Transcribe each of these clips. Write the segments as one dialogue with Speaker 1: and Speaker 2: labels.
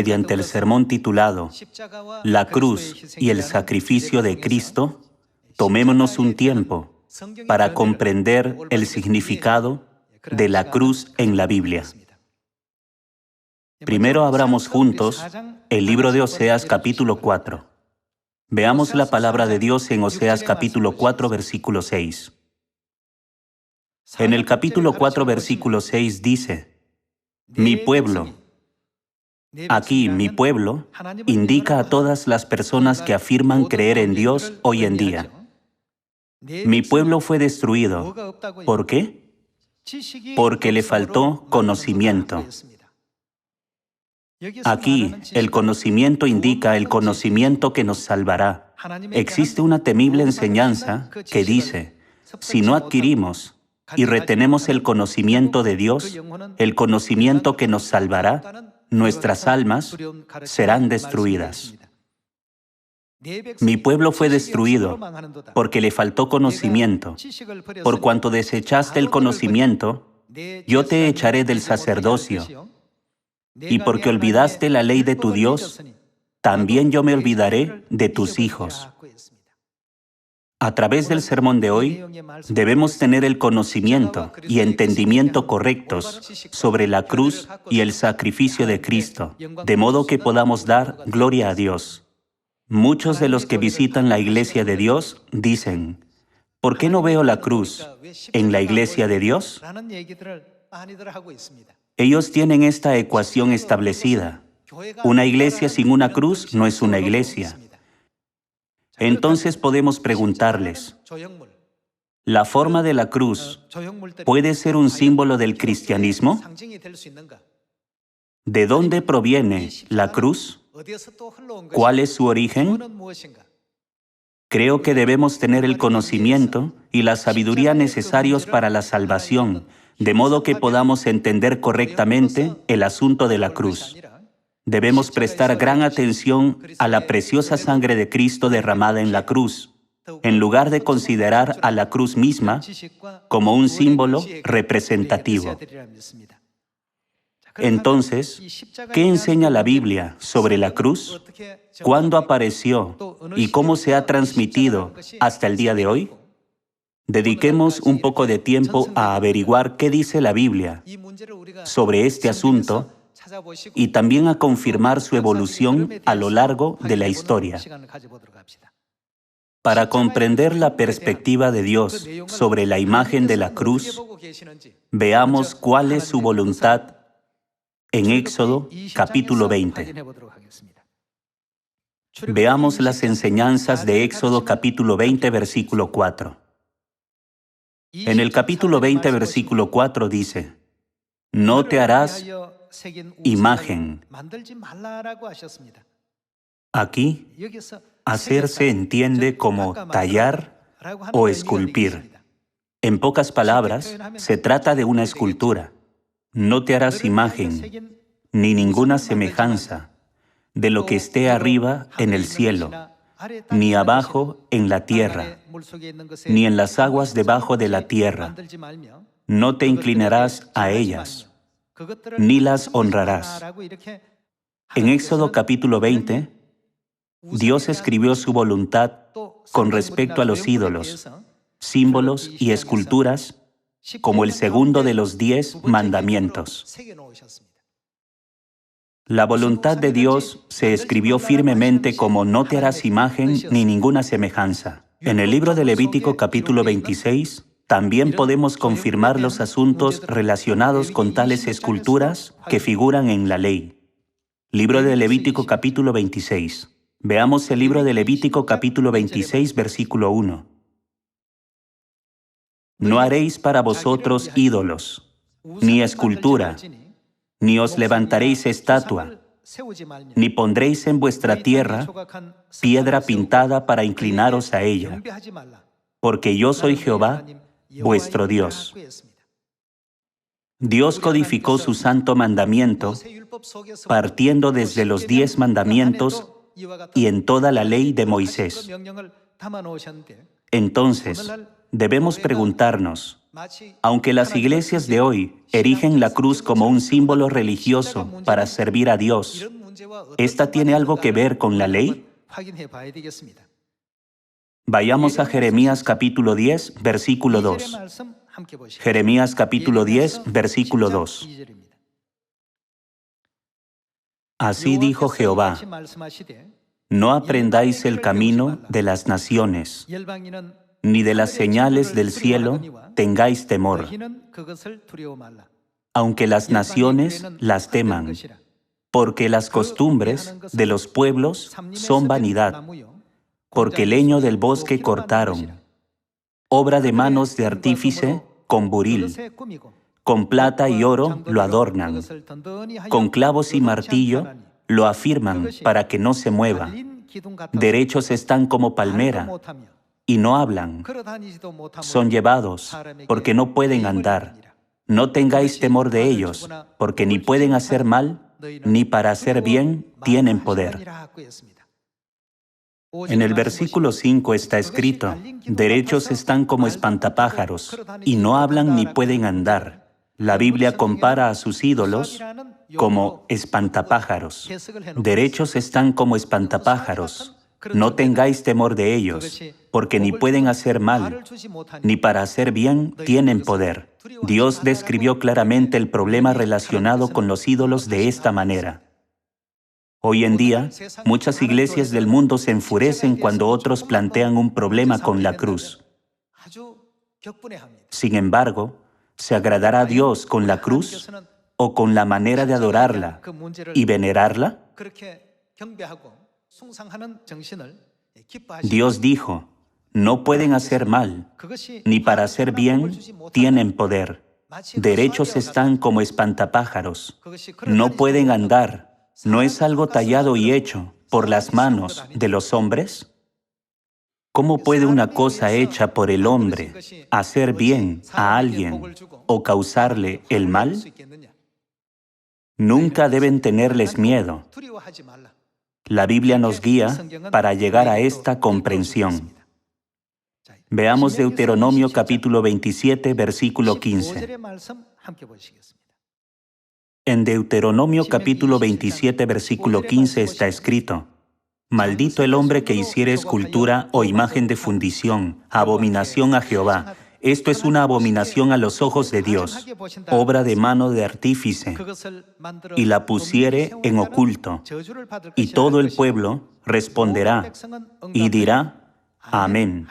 Speaker 1: mediante el sermón titulado La cruz y el sacrificio de Cristo, tomémonos un tiempo para comprender el significado de la cruz en la Biblia. Primero abramos juntos el libro de Oseas capítulo 4. Veamos la palabra de Dios en Oseas capítulo 4, versículo 6. En el capítulo 4, versículo 6 dice: Mi pueblo. Aquí, mi pueblo, indica a todas las personas que afirman creer en Dios hoy en día. Mi pueblo fue destruido. ¿Por qué? Porque le faltó conocimiento. Aquí, el conocimiento indica el conocimiento que nos salvará. Existe una temible enseñanza que dice: si no adquirimos y retenemos el conocimiento de Dios, el conocimiento que nos salvará, nuestras almas serán destruidas. Mi pueblo fue destruido porque le faltó conocimiento. Por cuanto desechaste el conocimiento, yo te echaré del sacerdocio. Y porque olvidaste la ley de tu Dios, también yo me olvidaré de tus hijos. A través del sermón de hoy, debemos tener el conocimiento y entendimiento correctos sobre la cruz y el sacrificio de Cristo, de modo que podamos dar gloria a Dios. Muchos de los que visitan la iglesia de Dios dicen: ¿por qué no veo la cruz en la iglesia de Dios? Ellos tienen esta ecuación establecida: una iglesia sin una cruz no es una iglesia. Entonces podemos preguntarles: ¿la forma de la cruz puede ser un símbolo del cristianismo? ¿De dónde proviene la cruz? ¿Cuál es su origen? Creo que debemos tener el conocimiento y la sabiduría necesarios para la salvación, de modo que podamos entender correctamente el asunto de la cruz. Debemos prestar gran atención a la preciosa sangre de Cristo derramada en la cruz, en lugar de considerar a la cruz misma como un símbolo representativo. Entonces, ¿qué enseña la Biblia sobre la cruz? ¿Cuándo apareció y cómo se ha transmitido hasta el día de hoy? Dediquemos un poco de tiempo a averiguar qué dice la Biblia sobre este asunto y también a confirmar su evolución a lo largo de la historia. Para comprender la perspectiva de Dios sobre la imagen de la cruz, veamos cuál es su voluntad en Éxodo capítulo 20. Veamos las enseñanzas de Éxodo capítulo 20, versículo 4. En el capítulo 20, versículo 4 dice: no te harás imagen. Aquí, hacer se entiende como tallar o esculpir. En pocas palabras, se trata de una escultura. No te harás imagen, ni ninguna semejanza, de lo que esté arriba en el cielo, ni abajo en la tierra, ni en las aguas debajo de la tierra. No te inclinarás a ellas, ni las honrarás. En Éxodo capítulo 20, Dios escribió su voluntad con respecto a los ídolos, símbolos y esculturas como el segundo de los 10 mandamientos. La voluntad de Dios se escribió firmemente como no te harás imagen ni ninguna semejanza. En el libro de Levítico capítulo 26, también podemos confirmar los asuntos relacionados con tales esculturas que figuran en la ley. Libro de Levítico capítulo 26. Veamos el libro de Levítico capítulo 26, versículo 1. No haréis para vosotros ídolos, ni escultura, ni os levantaréis estatua, ni pondréis en vuestra tierra piedra pintada para inclinaros a ella, porque yo soy Jehová, vuestro Dios. Dios codificó su santo mandamiento partiendo desde los 10 mandamientos y en toda la ley de Moisés. Entonces, debemos preguntarnos, aunque las iglesias de hoy erigen la cruz como un símbolo religioso para servir a Dios, ¿Esta tiene algo que ver con la ley? Vayamos a Jeremías capítulo 10, versículo 2. Jeremías capítulo 10, versículo 2. Así dijo Jehová: no aprendáis el camino de las naciones, ni de las señales del cielo tengáis temor, aunque las naciones las teman, porque las costumbres de los pueblos son vanidad, porque leño del bosque cortaron, obra de manos de artífice con buril, con plata y oro lo adornan, con clavos y martillo lo afirman para que no se mueva. Derechos están como palmera y no hablan, son llevados porque no pueden andar. No tengáis temor de ellos, porque ni pueden hacer mal, ni para hacer bien tienen poder. En el versículo 5 está escrito: derechos están como espantapájaros, y no hablan ni pueden andar. La Biblia compara a sus ídolos como espantapájaros. Derechos están como espantapájaros. No tengáis temor de ellos, porque ni pueden hacer mal, ni para hacer bien tienen poder. Dios describió claramente el problema relacionado con los ídolos de esta manera. Hoy en día, muchas iglesias del mundo se enfurecen cuando otros plantean un problema con la cruz. Sin embargo, ¿se agradará a Dios con la cruz o con la manera de adorarla y venerarla? Dios dijo: no pueden hacer mal, ni para hacer bien tienen poder. Derechos están como espantapájaros. No pueden andar. ¿No es algo tallado y hecho por las manos de los hombres? ¿Cómo puede una cosa hecha por el hombre hacer bien a alguien o causarle el mal? Nunca deben tenerles miedo. La Biblia nos guía para llegar a esta comprensión. Veamos Deuteronomio capítulo 27, versículo 15. En Deuteronomio capítulo 27, versículo 15 está escrito: maldito el hombre que hiciere escultura o imagen de fundición, abominación a Jehová. Esto es una abominación a los ojos de Dios, obra de mano de artífice, y la pusiere en oculto. Y todo el pueblo responderá y dirá: amén.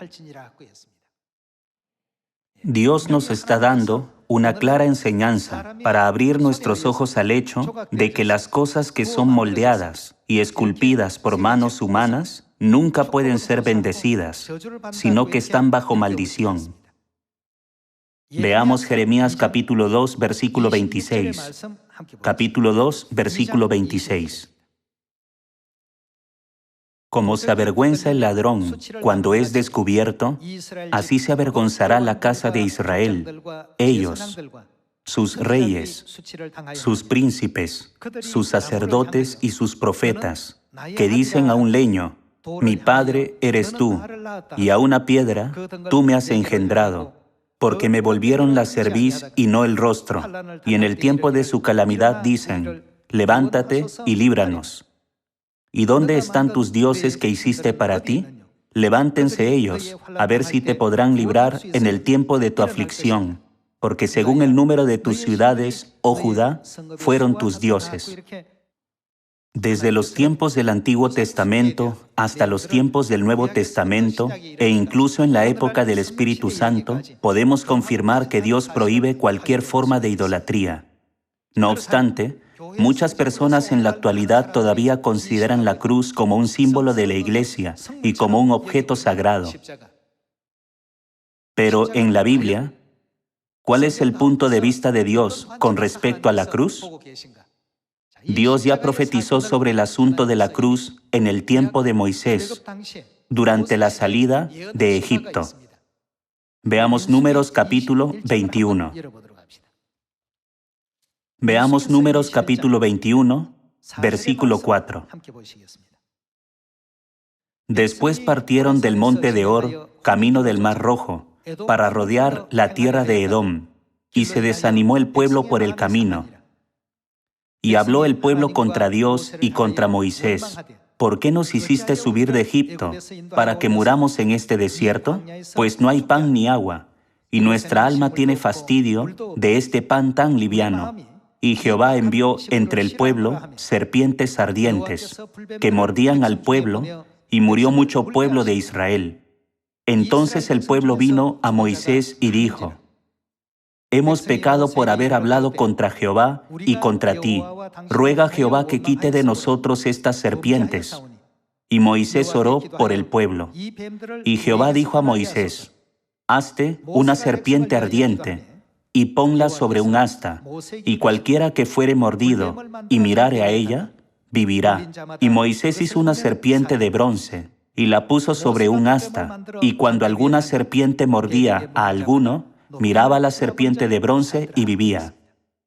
Speaker 1: Dios nos está dando una clara enseñanza para abrir nuestros ojos al hecho de que las cosas que son moldeadas y esculpidas por manos humanas nunca pueden ser bendecidas, sino que están bajo maldición. Veamos Jeremías capítulo 2, versículo 26. Capítulo 2, versículo 26. Como se avergüenza el ladrón cuando es descubierto, así se avergonzará la casa de Israel, ellos, sus reyes, sus príncipes, sus sacerdotes y sus profetas, que dicen a un leño: mi padre eres tú, y a una piedra tú me has engendrado, porque me volvieron la cerviz y no el rostro, y en el tiempo de su calamidad dicen: levántate y líbranos. ¿Y dónde están tus dioses que hiciste para ti? Levántense ellos, a ver si te podrán librar en el tiempo de tu aflicción, porque según el número de tus ciudades, oh Judá, fueron tus dioses. Desde los tiempos del Antiguo Testamento hasta los tiempos del Nuevo Testamento, e incluso en la época del Espíritu Santo, podemos confirmar que Dios prohíbe cualquier forma de idolatría. No obstante, muchas personas en la actualidad todavía consideran la cruz como un símbolo de la Iglesia y como un objeto sagrado. Pero en la Biblia, ¿cuál es el punto de vista de Dios con respecto a la cruz? Dios ya profetizó sobre el asunto de la cruz en el tiempo de Moisés, durante la salida de Egipto. Veamos Números capítulo 21. Veamos Números capítulo 21, versículo 4. Después partieron del monte de Hor, camino del Mar Rojo, para rodear la tierra de Edom, y se desanimó el pueblo por el camino. Y habló el pueblo contra Dios y contra Moisés. ¿Por qué nos hiciste subir de Egipto? ¿Para que muramos en este desierto? Pues no hay pan ni agua, y nuestra alma tiene fastidio de este pan tan liviano. Y Jehová envió entre el pueblo serpientes ardientes, que mordían al pueblo, y murió mucho pueblo de Israel. Entonces el pueblo vino a Moisés y dijo: Hemos pecado por haber hablado contra Jehová y contra ti. Ruega a Jehová que quite de nosotros estas serpientes. Y Moisés oró por el pueblo. Y Jehová dijo a Moisés: Hazte una serpiente ardiente, y ponla sobre un asta, y cualquiera que fuere mordido y mirare a ella, vivirá. Y Moisés hizo una serpiente de bronce, y la puso sobre un asta, y cuando alguna serpiente mordía a alguno, miraba a la serpiente de bronce y vivía.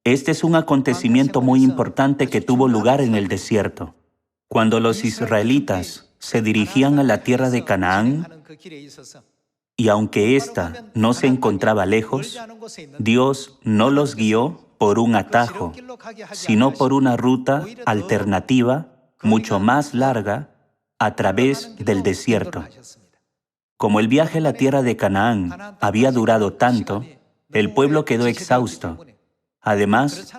Speaker 1: Este es un acontecimiento muy importante que tuvo lugar en el desierto. Cuando los israelitas se dirigían a la tierra de Canaán, y aunque ésta no se encontraba lejos, Dios no los guió por un atajo, sino por una ruta alternativa mucho más larga a través del desierto. Como el viaje a la tierra de Canaán había durado tanto, el pueblo quedó exhausto. Además,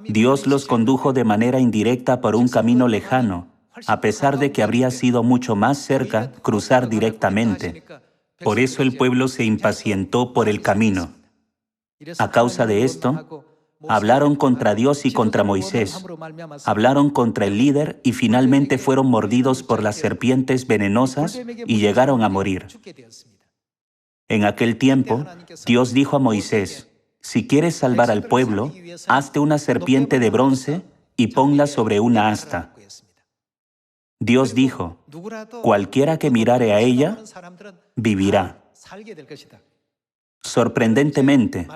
Speaker 1: Dios los condujo de manera indirecta por un camino lejano, a pesar de que habría sido mucho más cerca cruzar directamente. Por eso el pueblo se impacientó por el camino. A causa de esto, hablaron contra Dios y contra Moisés. Hablaron contra el líder y finalmente fueron mordidos por las serpientes venenosas y llegaron a morir. En aquel tiempo, Dios dijo a Moisés: Si quieres salvar al pueblo, hazte una serpiente de bronce y ponla sobre una asta. Dios dijo: Cualquiera que mirare a ella, vivirá. Sorprendentemente,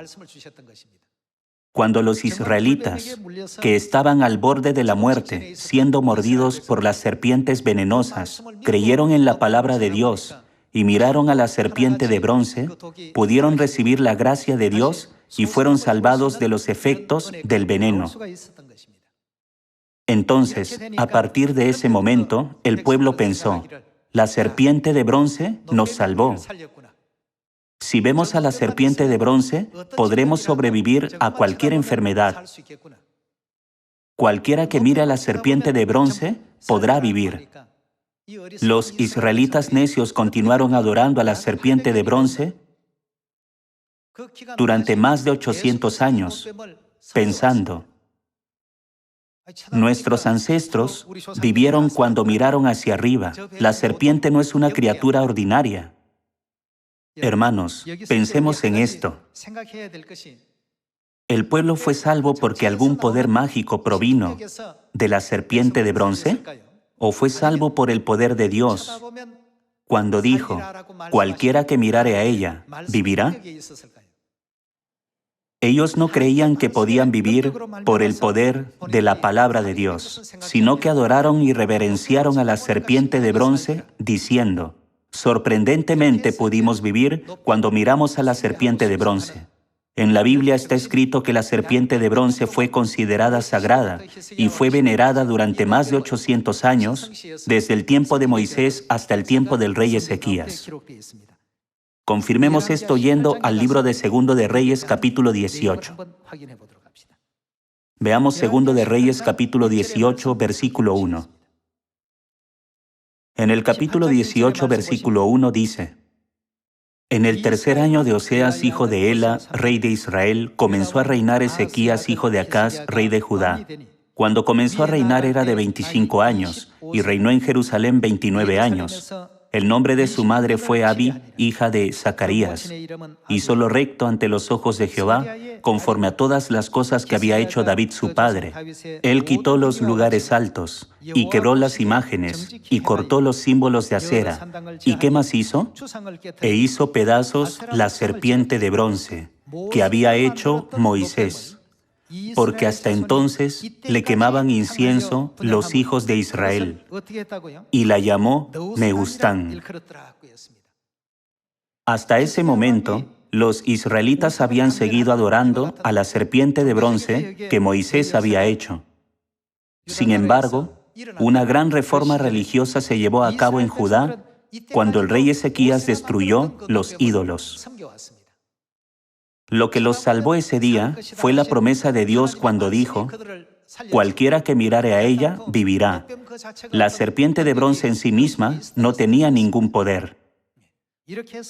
Speaker 1: cuando los israelitas, que estaban al borde de la muerte, siendo mordidos por las serpientes venenosas, creyeron en la palabra de Dios y miraron a la serpiente de bronce, pudieron recibir la gracia de Dios y fueron salvados de los efectos del veneno. Entonces, a partir de ese momento, el pueblo pensó: la serpiente de bronce nos salvó. Si vemos a la serpiente de bronce, podremos sobrevivir a cualquier enfermedad. Cualquiera que mire a la serpiente de bronce podrá vivir. Los israelitas necios continuaron adorando a la serpiente de bronce durante más de 800 años, pensando: nuestros ancestros vivieron cuando miraron hacia arriba. La serpiente no es una criatura ordinaria. Hermanos, pensemos en esto. ¿El pueblo fue salvo porque algún poder mágico provino de la serpiente de bronce? ¿O fue salvo por el poder de Dios cuando dijo: cualquiera que mirare a ella, vivirá? Ellos no creían que podían vivir por el poder de la palabra de Dios, sino que adoraron y reverenciaron a la serpiente de bronce, diciendo: sorprendentemente pudimos vivir cuando miramos a la serpiente de bronce. En la Biblia está escrito que la serpiente de bronce fue considerada sagrada y fue venerada durante más de 800 años, desde el tiempo de Moisés hasta el tiempo del rey Ezequías. Confirmemos esto yendo al libro de Segundo de Reyes, capítulo 18. Veamos Segundo de Reyes, capítulo 18, versículo 1. En el capítulo 18, versículo 1 dice: En el tercer año de Oseas, hijo de Ela, rey de Israel, comenzó a reinar Ezequías, hijo de Acaz, rey de Judá. Cuando comenzó a reinar era de 25 años, y reinó en Jerusalén 29 años. El nombre de su madre fue Abi, hija de Zacarías. Hizo lo recto ante los ojos de Jehová, conforme a todas las cosas que había hecho David su padre. Él quitó los lugares altos, y quebró las imágenes, y cortó los símbolos de acera. ¿Y qué más hizo? E hizo pedazos la serpiente de bronce, que había hecho Moisés. Porque hasta entonces le quemaban incienso los hijos de Israel, y la llamó Nehustán. Hasta ese momento, los israelitas habían seguido adorando a la serpiente de bronce que Moisés había hecho. Sin embargo, una gran reforma religiosa se llevó a cabo en Judá cuando el rey Ezequías destruyó los ídolos. Lo que los salvó ese día fue la promesa de Dios cuando dijo: cualquiera que mirare a ella, vivirá. La serpiente de bronce en sí misma no tenía ningún poder.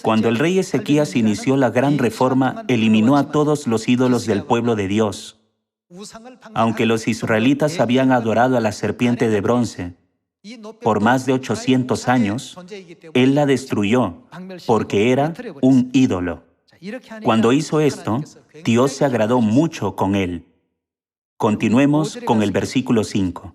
Speaker 1: Cuando el rey Ezequías inició la gran reforma, eliminó a todos los ídolos del pueblo de Dios. Aunque los israelitas habían adorado a la serpiente de bronce por más de 800 años, él la destruyó porque era un ídolo. Cuando hizo esto, Dios se agradó mucho con él. Continuemos con el versículo 5.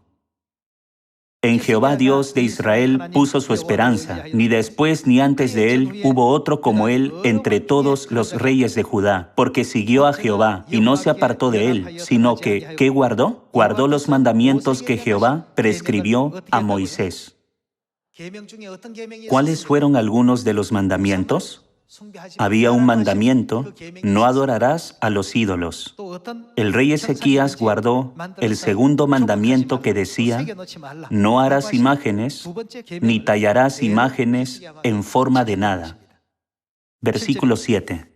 Speaker 1: En Jehová Dios de Israel puso su esperanza, ni después ni antes de él hubo otro como él entre todos los reyes de Judá, porque siguió a Jehová y no se apartó de él, sino que, ¿qué guardó? Guardó los mandamientos que Jehová prescribió a Moisés. ¿Cuáles fueron algunos de los mandamientos? Había un mandamiento: no adorarás a los ídolos. El rey Ezequías guardó el segundo mandamiento que decía: no harás imágenes, ni tallarás imágenes en forma de nada. Versículo 7.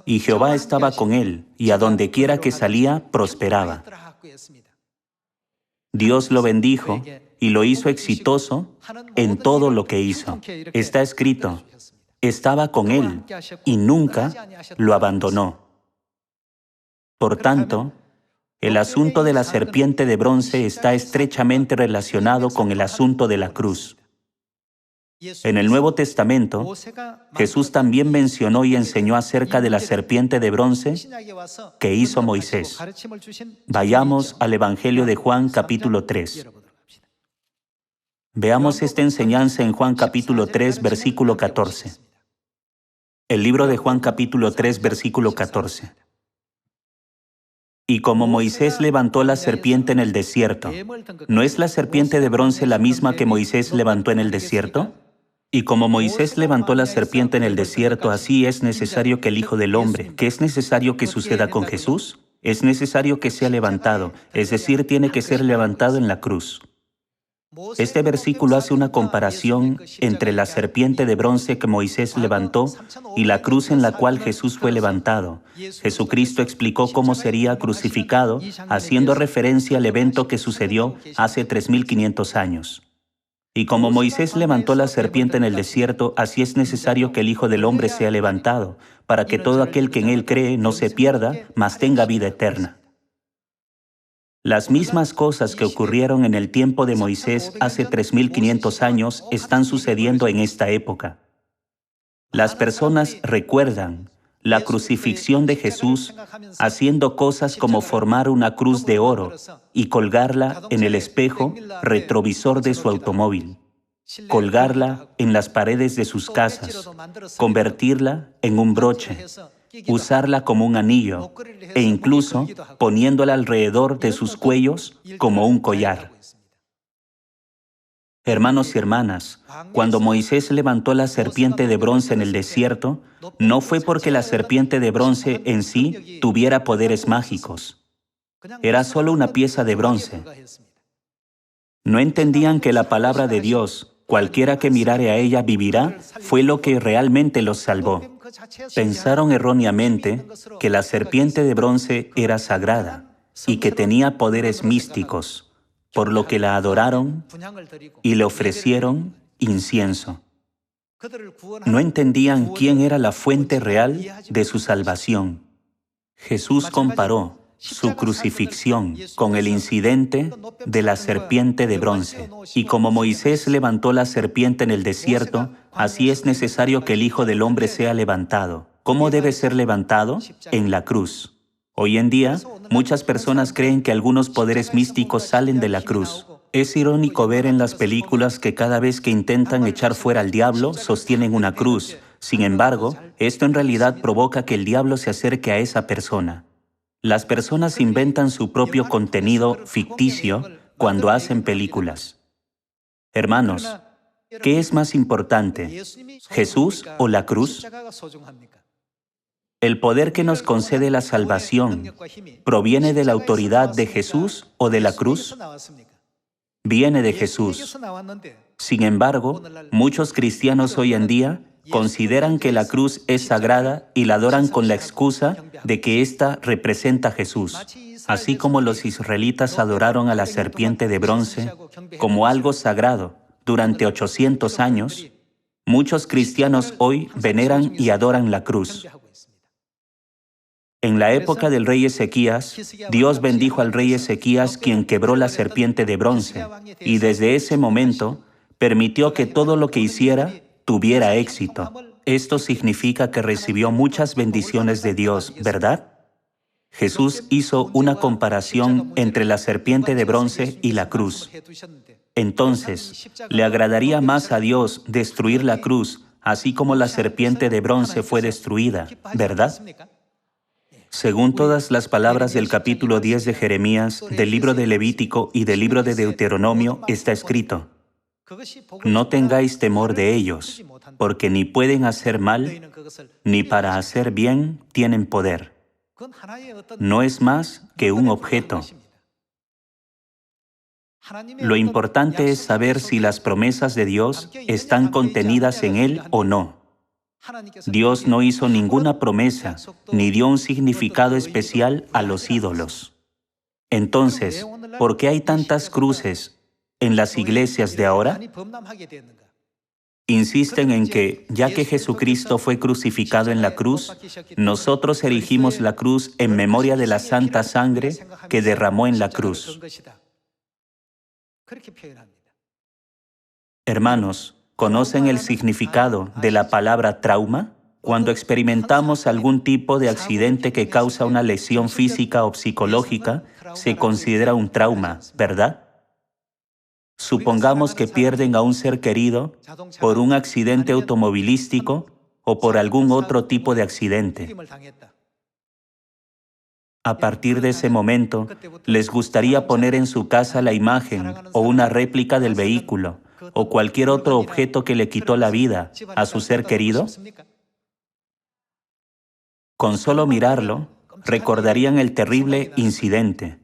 Speaker 1: Y Jehová estaba con él, y a donde quiera que salía, prosperaba. Dios lo bendijo y lo hizo exitoso en todo lo que hizo. Está escrito: estaba con él y nunca lo abandonó. Por tanto, el asunto de la serpiente de bronce está estrechamente relacionado con el asunto de la cruz. En el Nuevo Testamento, Jesús también mencionó y enseñó acerca de la serpiente de bronce que hizo Moisés. Vayamos al Evangelio de Juan capítulo 3. Veamos esta enseñanza en Juan capítulo 3, versículo 14. El libro de Juan capítulo 3, versículo 14. Y como Moisés levantó la serpiente en el desierto, ¿no es la serpiente de bronce la misma que Moisés levantó en el desierto? Y como Moisés levantó la serpiente en el desierto, así es necesario que el Hijo del Hombre. ¿Qué es necesario que suceda con Jesús? Es necesario que sea levantado, es decir, tiene que ser levantado en la cruz. Este versículo hace una comparación entre la serpiente de bronce que Moisés levantó y la cruz en la cual Jesús fue levantado. Jesucristo explicó cómo sería crucificado, haciendo referencia al evento que sucedió hace 3500 años. Y como Moisés levantó la serpiente en el desierto, así es necesario que el Hijo del Hombre sea levantado, para que todo aquel que en él cree no se pierda, mas tenga vida eterna. Las mismas cosas que ocurrieron en el tiempo de Moisés hace 3500 años están sucediendo en esta época. Las personas recuerdan la crucifixión de Jesús haciendo cosas como formar una cruz de oro y colgarla en el espejo retrovisor de su automóvil, colgarla en las paredes de sus casas, convertirla en un broche, usarla como un anillo e incluso poniéndola alrededor de sus cuellos como un collar. Hermanos y hermanas, cuando Moisés levantó la serpiente de bronce en el desierto, no fue porque la serpiente de bronce en sí tuviera poderes mágicos. Era solo una pieza de bronce. No entendían que la palabra de Dios, cualquiera que mirare a ella vivirá, fue lo que realmente los salvó. Pensaron erróneamente que la serpiente de bronce era sagrada y que tenía poderes místicos, por lo que la adoraron y le ofrecieron incienso. No entendían quién era la fuente real de su salvación. Jesús comparó su crucifixión con el incidente de la serpiente de bronce. Y como Moisés levantó la serpiente en el desierto, así es necesario que el Hijo del Hombre sea levantado. ¿Cómo debe ser levantado? En la cruz. Hoy en día, muchas personas creen que algunos poderes místicos salen de la cruz. Es irónico ver en las películas que cada vez que intentan echar fuera al diablo, sostienen una cruz. Sin embargo, esto en realidad provoca que el diablo se acerque a esa persona. Las personas inventan su propio contenido ficticio cuando hacen películas. Hermanos, ¿qué es más importante, Jesús o la cruz? ¿El poder que nos concede la salvación proviene de la autoridad de Jesús o de la cruz? Viene de Jesús. Sin embargo, muchos cristianos hoy en día consideran que la cruz es sagrada y la adoran con la excusa de que ésta representa a Jesús. Así como los israelitas adoraron a la serpiente de bronce como algo sagrado durante 800 años, muchos cristianos hoy veneran y adoran la cruz. En la época del rey Ezequías, Dios bendijo al rey Ezequías, quien quebró la serpiente de bronce, y desde ese momento permitió que todo lo que hiciera tuviera éxito. Esto significa que recibió muchas bendiciones de Dios, ¿verdad? Jesús hizo una comparación entre la serpiente de bronce y la cruz. Entonces, ¿le agradaría más a Dios destruir la cruz, así como la serpiente de bronce fue destruida, verdad? Según todas las palabras del capítulo 10 de Jeremías, del libro de Levítico y del libro de Deuteronomio, está escrito: no tengáis temor de ellos, porque ni pueden hacer mal, ni para hacer bien tienen poder. No es más que un objeto. Lo importante es saber si las promesas de Dios están contenidas en Él o no. Dios no hizo ninguna promesa, ni dio un significado especial a los ídolos. Entonces, ¿por qué hay tantas cruces en las iglesias de ahora? Insisten en que, ya que Jesucristo fue crucificado en la cruz, nosotros erigimos la cruz en memoria de la santa sangre que derramó en la cruz. Hermanos, ¿conocen el significado de la palabra trauma? Cuando experimentamos algún tipo de accidente que causa una lesión física o psicológica, se considera un trauma, ¿verdad? Supongamos que pierden a un ser querido por un accidente automovilístico o por algún otro tipo de accidente. A partir de ese momento, ¿les gustaría poner en su casa la imagen o una réplica del vehículo o cualquier otro objeto que le quitó la vida a su ser querido? Con solo mirarlo, recordarían el terrible incidente.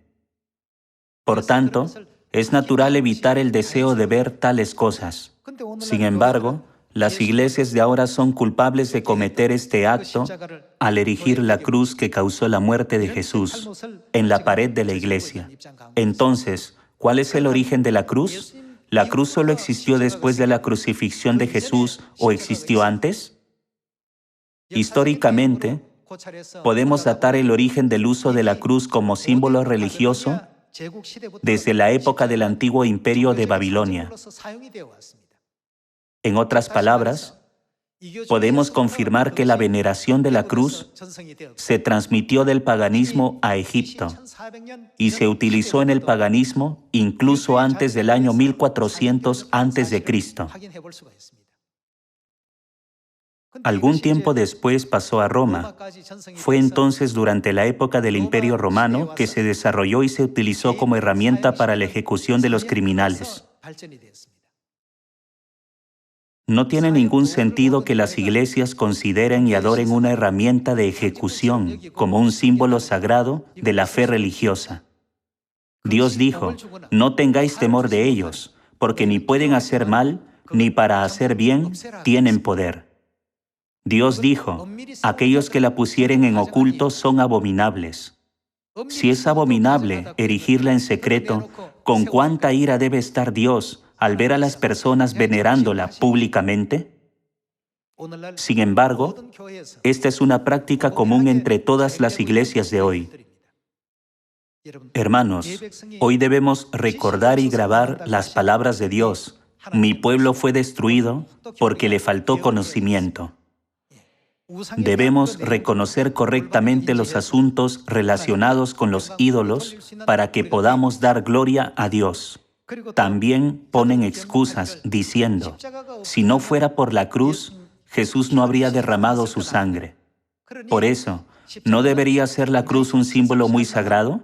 Speaker 1: Por tanto, es natural evitar el deseo de ver tales cosas. Sin embargo, las iglesias de ahora son culpables de cometer este acto al erigir la cruz que causó la muerte de Jesús en la pared de la iglesia. Entonces, ¿cuál es el origen de la cruz? ¿La cruz solo existió después de la crucifixión de Jesús o existió antes? Históricamente, podemos datar el origen del uso de la cruz como símbolo religioso desde la época del antiguo imperio de Babilonia. En otras palabras, podemos confirmar que la veneración de la cruz se transmitió del paganismo a Egipto y se utilizó en el paganismo incluso antes del año 1400 a.C. Algún tiempo después pasó a Roma. Fue entonces durante la época del Imperio Romano que se desarrolló y se utilizó como herramienta para la ejecución de los criminales. No tiene ningún sentido que las iglesias consideren y adoren una herramienta de ejecución como un símbolo sagrado de la fe religiosa. Dios dijo: no tengáis temor de ellos, porque ni pueden hacer mal, ni para hacer bien tienen poder. Dios dijo: aquellos que la pusieren en oculto son abominables. Si es abominable erigirla en secreto, ¿con cuánta ira debe estar Dios al ver a las personas venerándola públicamente? Sin embargo, esta es una práctica común entre todas las iglesias de hoy. Hermanos, hoy debemos recordar y grabar las palabras de Dios: mi pueblo fue destruido porque le faltó conocimiento. Debemos reconocer correctamente los asuntos relacionados con los ídolos para que podamos dar gloria a Dios. También ponen excusas diciendo: si no fuera por la cruz, Jesús no habría derramado su sangre. Por eso, ¿no debería ser la cruz un símbolo muy sagrado?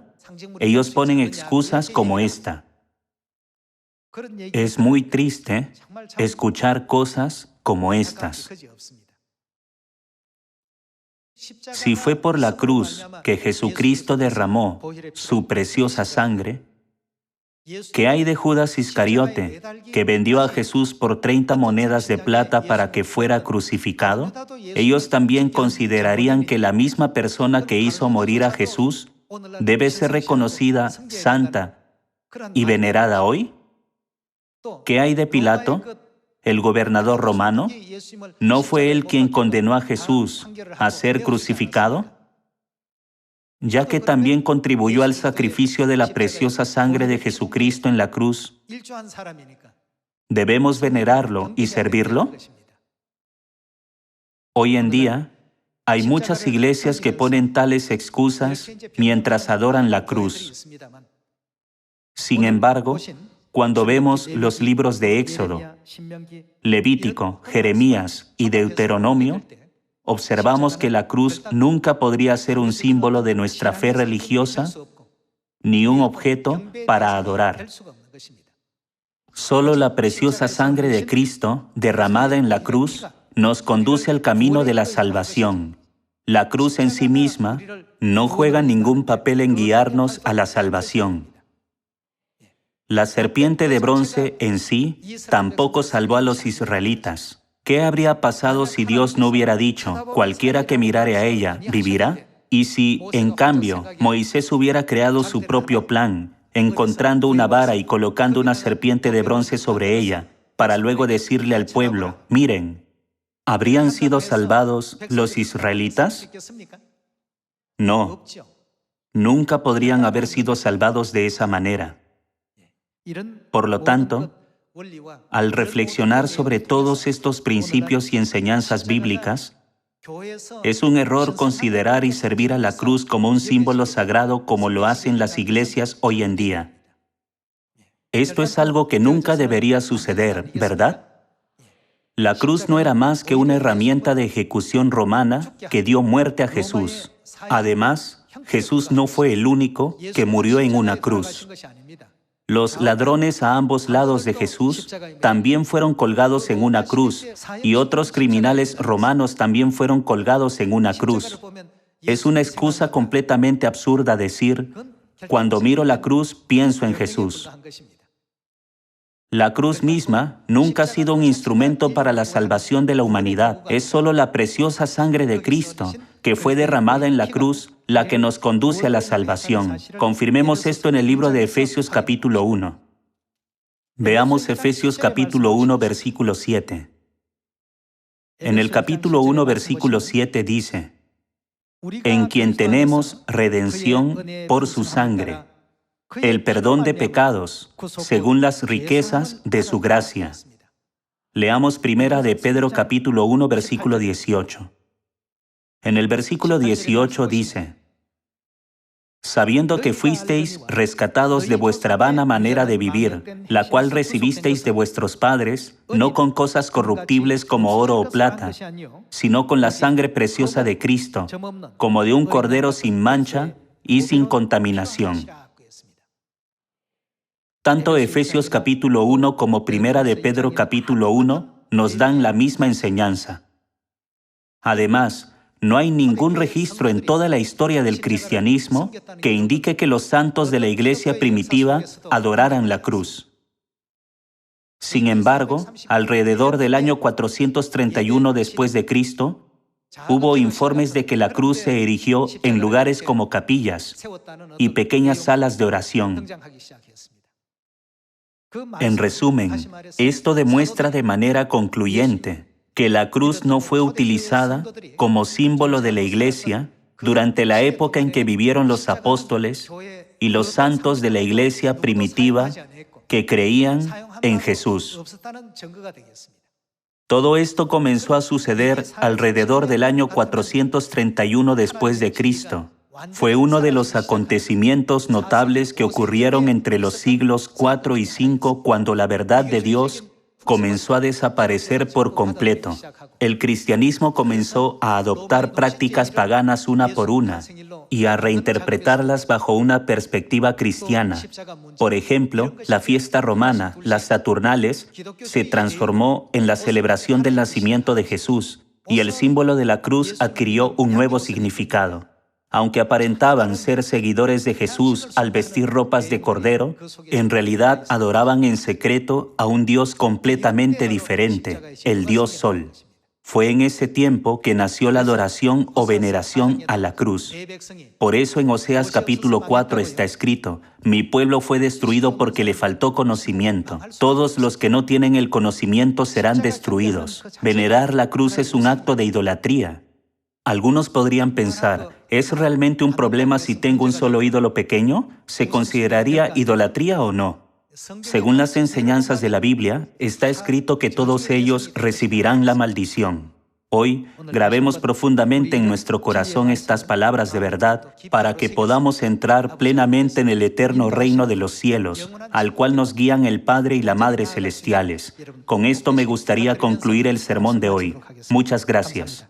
Speaker 1: Ellos ponen excusas como esta. Es muy triste escuchar cosas como estas. Si fue por la cruz que Jesucristo derramó su preciosa sangre, ¿qué hay de Judas Iscariote, que vendió a Jesús por 30 monedas de plata para que fuera crucificado? Ellos también considerarían que la misma persona que hizo morir a Jesús debe ser reconocida santa y venerada hoy. ¿Qué hay de Pilato, el gobernador romano? ¿No fue él quien condenó a Jesús a ser crucificado? Ya que también contribuyó al sacrificio de la preciosa sangre de Jesucristo en la cruz, ¿debemos venerarlo y servirlo? Hoy en día, hay muchas iglesias que ponen tales excusas mientras adoran la cruz. Sin embargo, cuando vemos los libros de Éxodo, Levítico, Jeremías y Deuteronomio, observamos que la cruz nunca podría ser un símbolo de nuestra fe religiosa ni un objeto para adorar. Solo la preciosa sangre de Cristo, derramada en la cruz, nos conduce al camino de la salvación. La cruz en sí misma no juega ningún papel en guiarnos a la salvación. La serpiente de bronce en sí tampoco salvó a los israelitas. ¿Qué habría pasado si Dios no hubiera dicho, cualquiera que mirare a ella, vivirá? Y si, en cambio, Moisés hubiera creado su propio plan, encontrando una vara y colocando una serpiente de bronce sobre ella, para luego decirle al pueblo, miren, ¿habrían sido salvados los israelitas? No, nunca podrían haber sido salvados de esa manera. Por lo tanto, al reflexionar sobre todos estos principios y enseñanzas bíblicas, es un error considerar y servir a la cruz como un símbolo sagrado como lo hacen las iglesias hoy en día. Esto es algo que nunca debería suceder, ¿verdad? La cruz no era más que una herramienta de ejecución romana que dio muerte a Jesús. Además, Jesús no fue el único que murió en una cruz. Los ladrones a ambos lados de Jesús también fueron colgados en una cruz, y otros criminales romanos también fueron colgados en una cruz. Es una excusa completamente absurda decir, cuando miro la cruz, pienso en Jesús. La cruz misma nunca ha sido un instrumento para la salvación de la humanidad. Es solo la preciosa sangre de Cristo, que fue derramada en la cruz, la que nos conduce a la salvación. Confirmemos esto en el libro de Efesios capítulo 1. Veamos Efesios capítulo 1, versículo 7. En el capítulo 1, versículo 7 dice, en quien tenemos redención por su sangre, el perdón de pecados, según las riquezas de su gracia. Leamos primera de Pedro capítulo 1, versículo 18. En el versículo 18 dice, sabiendo que fuisteis rescatados de vuestra vana manera de vivir, la cual recibisteis de vuestros padres, no con cosas corruptibles como oro o plata, sino con la sangre preciosa de Cristo, como de un cordero sin mancha y sin contaminación. Tanto Efesios capítulo 1 como primera de Pedro capítulo 1 nos dan la misma enseñanza. Además, no hay ningún registro en toda la historia del cristianismo que indique que los santos de la iglesia primitiva adoraran la cruz. Sin embargo, alrededor del año 431 después de Cristo, hubo informes de que la cruz se erigió en lugares como capillas y pequeñas salas de oración. En resumen, esto demuestra de manera concluyente que la cruz no fue utilizada como símbolo de la Iglesia durante la época en que vivieron los apóstoles y los santos de la Iglesia primitiva que creían en Jesús. Todo esto comenzó a suceder alrededor del año 431 después de Cristo. Fue uno de los acontecimientos notables que ocurrieron entre los siglos 4 y 5 cuando la verdad de Dios comenzó a desaparecer por completo. El cristianismo comenzó a adoptar prácticas paganas una por una y a reinterpretarlas bajo una perspectiva cristiana. Por ejemplo, la fiesta romana, las Saturnales, se transformó en la celebración del nacimiento de Jesús, y el símbolo de la cruz adquirió un nuevo significado. Aunque aparentaban ser seguidores de Jesús al vestir ropas de cordero, en realidad adoraban en secreto a un Dios completamente diferente, el Dios Sol. Fue en ese tiempo que nació la adoración o veneración a la cruz. Por eso en Oseas capítulo 4 está escrito: mi pueblo fue destruido porque le faltó conocimiento. Todos los que no tienen el conocimiento serán destruidos. Venerar la cruz es un acto de idolatría. Algunos podrían pensar, ¿es realmente un problema si tengo un solo ídolo pequeño? ¿Se consideraría idolatría o no? Según las enseñanzas de la Biblia, está escrito que todos ellos recibirán la maldición. Hoy, grabemos profundamente en nuestro corazón estas palabras de verdad para que podamos entrar plenamente en el eterno reino de los cielos, al cual nos guían el Padre y la Madre celestiales. Con esto me gustaría concluir el sermón de hoy. Muchas gracias.